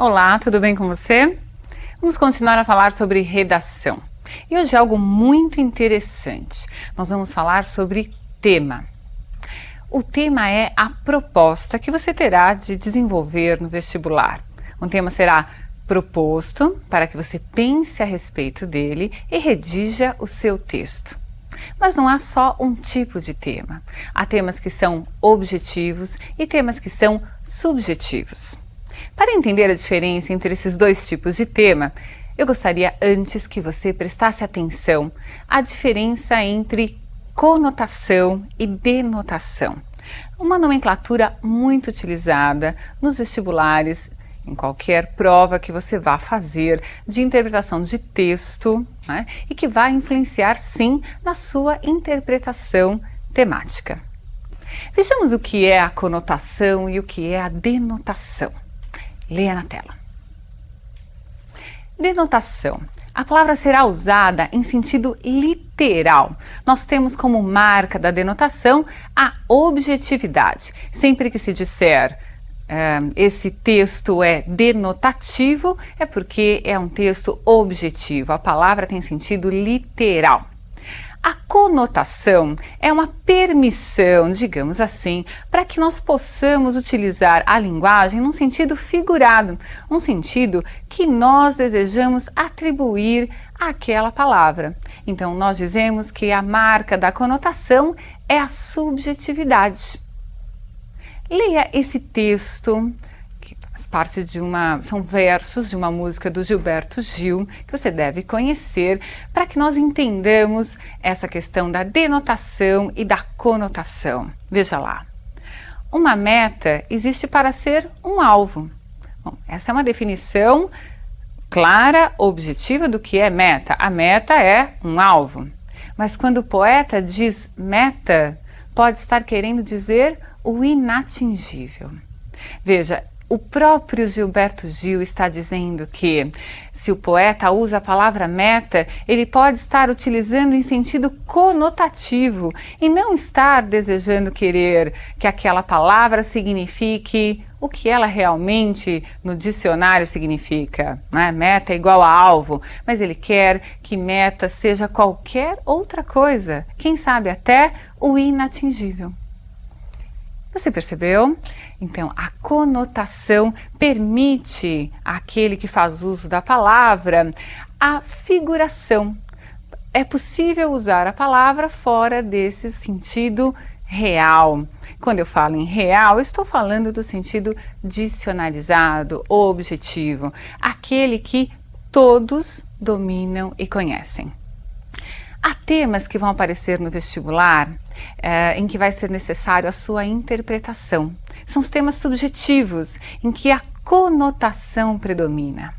Olá, tudo bem com você? Vamos continuar a falar sobre redação. E hoje é algo muito interessante. Nós vamos falar sobre tema. O tema é a proposta que você terá de desenvolver no vestibular. Um tema será proposto para que você pense a respeito dele e redija o seu texto. Mas não há só um tipo de tema. Há temas que são objetivos e temas que são subjetivos. Para entender a diferença entre esses dois tipos de tema, eu gostaria antes que você prestasse atenção à diferença entre conotação e denotação. Uma nomenclatura muito utilizada nos vestibulares, em qualquer prova que você vá fazer de interpretação de texto, né, e que vai influenciar sim na sua interpretação temática. Vejamos o que é a conotação e o que é a denotação. Leia na tela. Denotação. A palavra será usada em sentido literal. Nós temos como marca da denotação a objetividade. Sempre que se disser esse texto é denotativo, é porque é um texto objetivo. A palavra tem sentido literal. A conotação é uma permissão, digamos assim, para que nós possamos utilizar a linguagem num sentido figurado, um sentido que nós desejamos atribuir àquela palavra. Então, nós dizemos que a marca da conotação é a subjetividade. Leia esse texto, que faz parte são versos de uma música do Gilberto Gil, que você deve conhecer, para que nós entendamos essa questão da denotação e da conotação. Veja lá. Uma meta existe para ser um alvo. Bom, essa é uma definição clara, objetiva do que é meta. A meta é um alvo. Mas quando o poeta diz meta, pode estar querendo dizer o inatingível. Veja, o próprio Gilberto Gil está dizendo que, se o poeta usa a palavra meta, ele pode estar utilizando em sentido conotativo e não estar desejando querer que aquela palavra signifique o que ela realmente no dicionário significa, né? Meta é igual a alvo, mas ele quer que meta seja qualquer outra coisa, quem sabe até o inatingível. Você percebeu? Então, a conotação permite àquele que faz uso da palavra a figuração. É possível usar a palavra fora desse sentido real. Quando eu falo em real, eu estou falando do sentido dicionarizado, objetivo, aquele que todos dominam e conhecem. Há temas que vão aparecer no vestibular em que vai ser necessário a sua interpretação. São os temas subjetivos, em que a conotação predomina.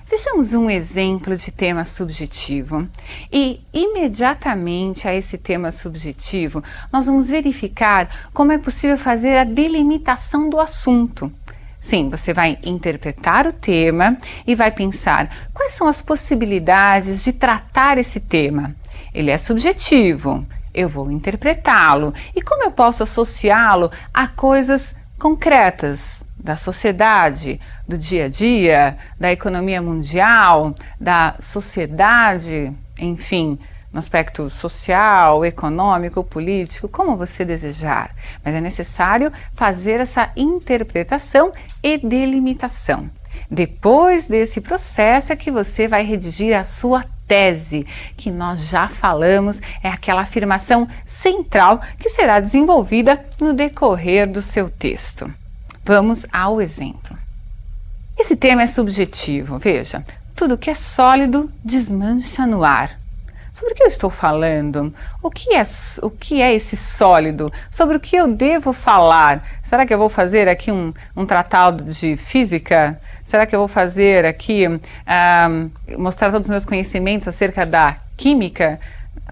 Vejamos um exemplo de tema subjetivo e, imediatamente a esse tema subjetivo, nós vamos verificar como é possível fazer a delimitação do assunto. Sim, você vai interpretar o tema e vai pensar quais são as possibilidades de tratar esse tema. Ele é subjetivo, eu vou interpretá-lo. E como eu posso associá-lo a coisas concretas da sociedade, do dia a dia, da economia mundial, da sociedade, enfim, no aspecto social, econômico, político, como você desejar. Mas é necessário fazer essa interpretação e delimitação. Depois desse processo é que você vai redigir a sua tese, que nós já falamos, é aquela afirmação central que será desenvolvida no decorrer do seu texto. Vamos ao exemplo. Esse tema é subjetivo, veja, tudo que é sólido desmancha no ar. Sobre o que eu estou falando? O que é esse sólido? Sobre o que eu devo falar? Será que eu vou fazer aqui um tratado de física? Será que eu vou fazer aqui, mostrar todos os meus conhecimentos acerca da química?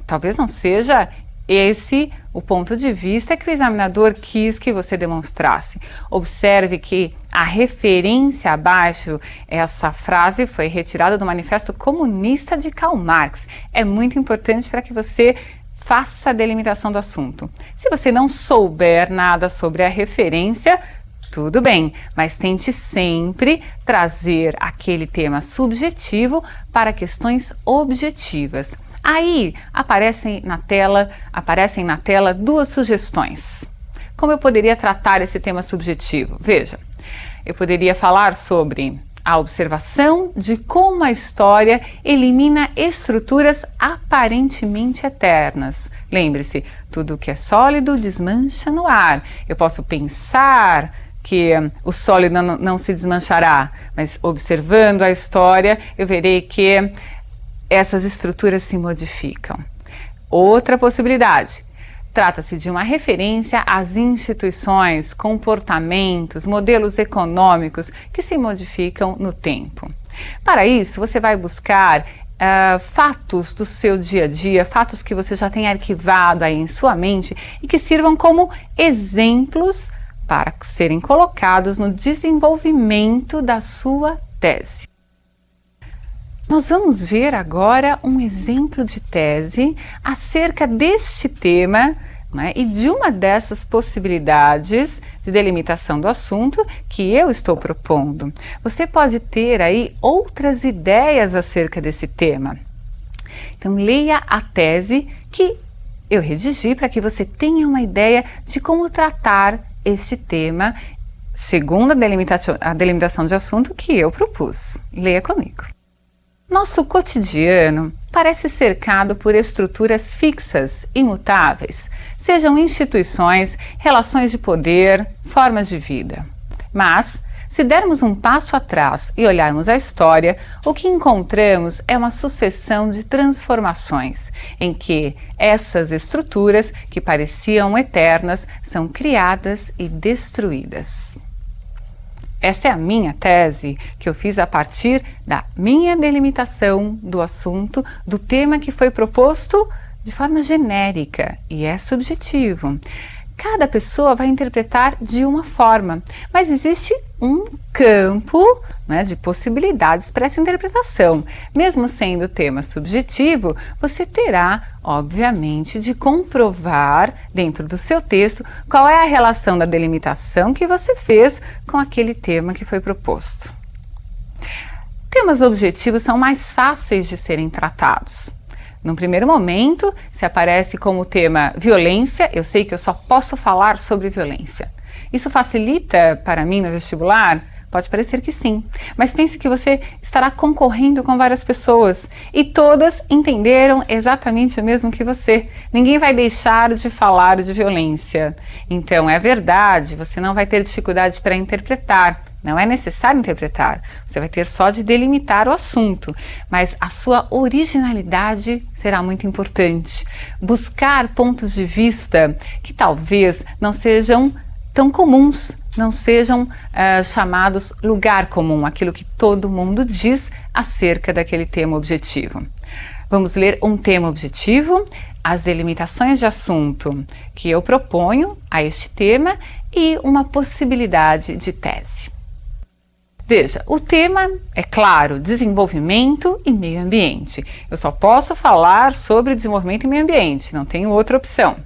Talvez não seja esse o ponto de vista que o examinador quis que você demonstrasse. Observe que a referência abaixo, essa frase foi retirada do Manifesto Comunista de Karl Marx. É muito importante para que você faça a delimitação do assunto. Se você não souber nada sobre a referência, Tudo bem, mas tente sempre trazer aquele tema subjetivo para questões objetivas. Aí aparecem na tela duas sugestões. Como eu poderia tratar esse tema subjetivo? Veja, eu poderia falar sobre a observação de como a história elimina estruturas aparentemente eternas. Lembre-se, tudo que é sólido desmancha no ar. Eu posso pensar que o sólido não se desmanchará, mas observando a história eu verei que essas estruturas se modificam. Outra possibilidade. Trata-se de uma referência às instituições, comportamentos, modelos econômicos que se modificam no tempo. Para isso, você vai buscar fatos do seu dia a dia, fatos que você já tem arquivado aí em sua mente e que sirvam como exemplos para serem colocados no desenvolvimento da sua tese. Nós vamos ver agora um exemplo de tese acerca deste tema, né, e de uma dessas possibilidades de delimitação do assunto que eu estou propondo. Você pode ter aí outras ideias acerca desse tema. Então leia a tese que eu redigi para que você tenha uma ideia de como tratar este tema segundo a delimitação de assunto que eu propus. Leia comigo. Nosso cotidiano parece cercado por estruturas fixas, imutáveis, sejam instituições, relações de poder, formas de vida. Mas, se dermos um passo atrás e olharmos a história, o que encontramos é uma sucessão de transformações, em que essas estruturas, que pareciam eternas, são criadas e destruídas. Essa é a minha tese, que eu fiz a partir da minha delimitação do assunto, do tema que foi proposto de forma genérica e é subjetivo. Cada pessoa vai interpretar de uma forma, mas existe um campo, né, de possibilidades para essa interpretação. Mesmo sendo tema subjetivo, você terá, obviamente, de comprovar dentro do seu texto qual é a relação da delimitação que você fez com aquele tema que foi proposto. Temas objetivos são mais fáceis de serem tratados. Num primeiro momento, se aparece como tema violência, eu sei que eu só posso falar sobre violência. Isso facilita para mim no vestibular? Pode parecer que sim, mas pense que você estará concorrendo com várias pessoas e todas entenderam exatamente o mesmo que você. Ninguém vai deixar de falar de violência. Então, é verdade, você não vai ter dificuldade para interpretar. Não é necessário interpretar, você vai ter só de delimitar o assunto, mas a sua originalidade será muito importante. Buscar pontos de vista que talvez não sejam tão comuns, não sejam chamados lugar comum, aquilo que todo mundo diz acerca daquele tema objetivo. Vamos ler um tema objetivo, as delimitações de assunto que eu proponho a este tema e uma possibilidade de tese. Veja, o tema é claro, desenvolvimento e meio ambiente. Eu só posso falar sobre desenvolvimento e meio ambiente, não tenho outra opção.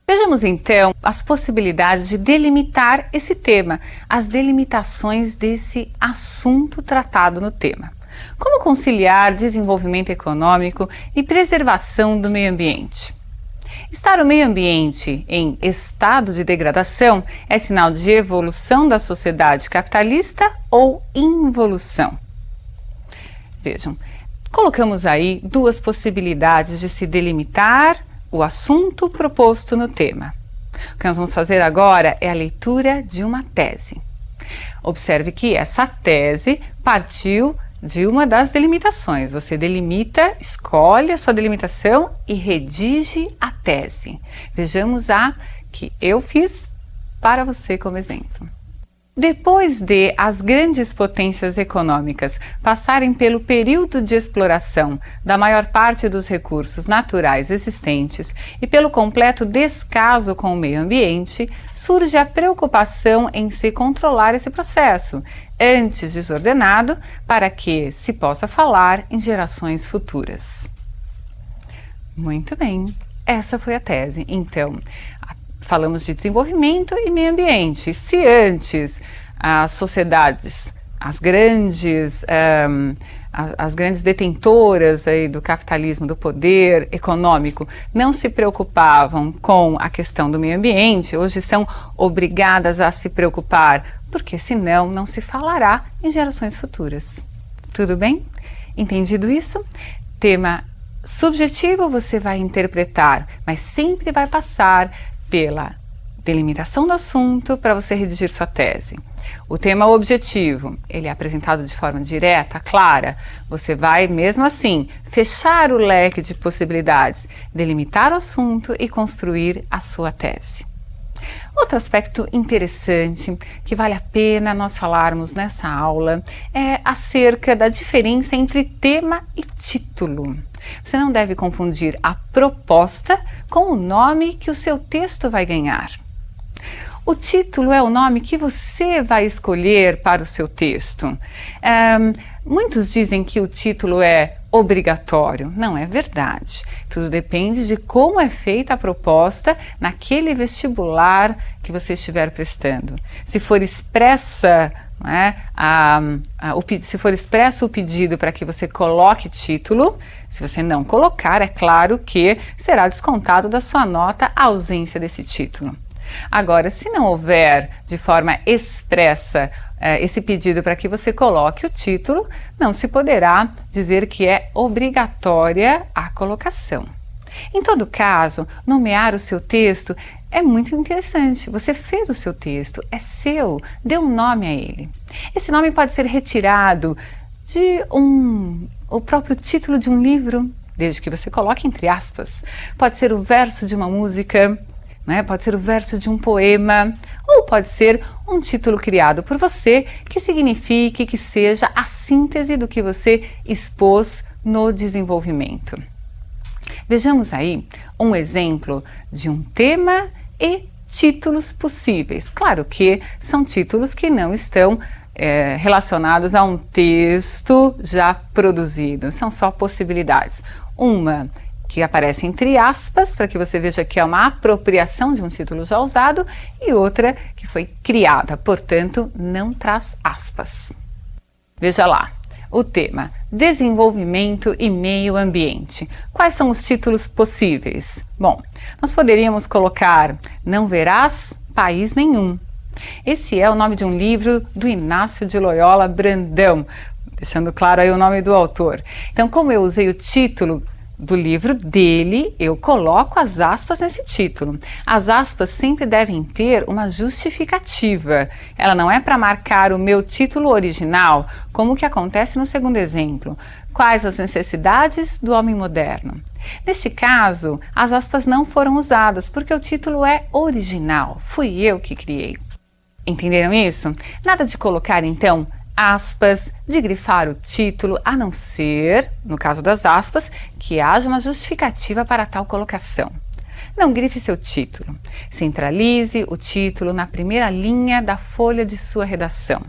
Vejamos então as possibilidades de delimitar esse tema, as delimitações desse assunto tratado no tema. Como conciliar desenvolvimento econômico e preservação do meio ambiente? Estar o meio ambiente em estado de degradação é sinal de evolução da sociedade capitalista ou involução? Vejam, colocamos aí duas possibilidades de se delimitar o assunto proposto no tema. O que nós vamos fazer agora é a leitura de uma tese. Observe que essa tese partiu de uma das delimitações. Você delimita, escolhe a sua delimitação e redige a tese. Vejamos a que eu fiz para você como exemplo. Depois de as grandes potências econômicas passarem pelo período de exploração da maior parte dos recursos naturais existentes e pelo completo descaso com o meio ambiente, surge a preocupação em se controlar esse processo, antes desordenado, para que se possa falar em gerações futuras. Muito bem, essa foi a tese. Então, falamos de desenvolvimento e meio ambiente. Se antes as sociedades, as grandes detentoras aí do capitalismo, do poder econômico, não se preocupavam com a questão do meio ambiente, hoje são obrigadas a se preocupar, porque senão não se falará em gerações futuras. Tudo bem? Entendido isso? Tema subjetivo você vai interpretar, mas sempre vai passar pela delimitação do assunto para você redigir sua tese. O tema objetivo, ele é apresentado de forma direta, clara. Você vai, mesmo assim, fechar o leque de possibilidades, delimitar o assunto e construir a sua tese. Outro aspecto interessante que vale a pena nós falarmos nessa aula é acerca da diferença entre tema e título. Você não deve confundir a proposta com o nome que o seu texto vai ganhar. O título é o nome que você vai escolher para o seu texto. Muitos dizem que o título é obrigatório. Não é verdade. Tudo depende de como é feita a proposta naquele vestibular que você estiver prestando. Se for expressa, se for expresso o pedido para que você coloque título, se você não colocar, é claro que será descontado da sua nota a ausência desse título. Agora, se não houver de forma expressa esse pedido para que você coloque o título, não se poderá dizer que é obrigatória a colocação. Em todo caso, nomear o seu texto é muito interessante. Você fez o seu texto, é seu, dê um nome a ele. Esse nome pode ser retirado de o próprio título de um livro, desde que você coloque entre aspas. Pode ser o verso de uma música, pode ser o verso de um poema, ou pode ser um título criado por você que signifique que seja a síntese do que você expôs no desenvolvimento. Vejamos aí um exemplo de um tema e títulos possíveis. Claro que são títulos que não estão relacionados a um texto já produzido, são só possibilidades. Uma que aparece entre aspas, para que você veja que é uma apropriação de um título já usado, e outra que foi criada, portanto, não traz aspas. Veja lá, o tema desenvolvimento e meio ambiente. Quais são os títulos possíveis? Bom, nós poderíamos colocar Não Verás País Nenhum. Esse é o nome de um livro do Inácio de Loyola Brandão, deixando claro aí o nome do autor. Então, como eu usei o título do livro dele, eu coloco as aspas nesse título. As aspas sempre devem ter uma justificativa. Ela não é para marcar o meu título original, como o que acontece no segundo exemplo. Quais as necessidades do homem moderno? Neste caso, as aspas não foram usadas, porque o título é original. Fui eu que criei. Entenderam isso? Nada de colocar, então, aspas, de grifar o título, a não ser, no caso das aspas, que haja uma justificativa para tal colocação. Não grife seu título. Centralize o título na primeira linha da folha de sua redação.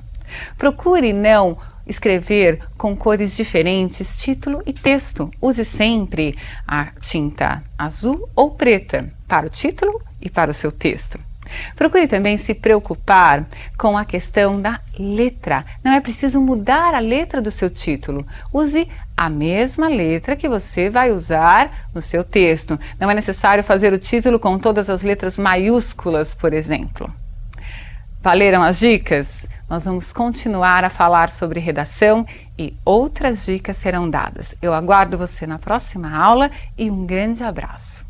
Procure não escrever com cores diferentes título e texto. Use sempre a tinta azul ou preta para o título e para o seu texto. Procure também se preocupar com a questão da letra. Não é preciso mudar a letra do seu título. Use a mesma letra que você vai usar no seu texto. Não é necessário fazer o título com todas as letras maiúsculas, por exemplo. Valeram as dicas? Nós vamos continuar a falar sobre redação e outras dicas serão dadas. Eu aguardo você na próxima aula e um grande abraço.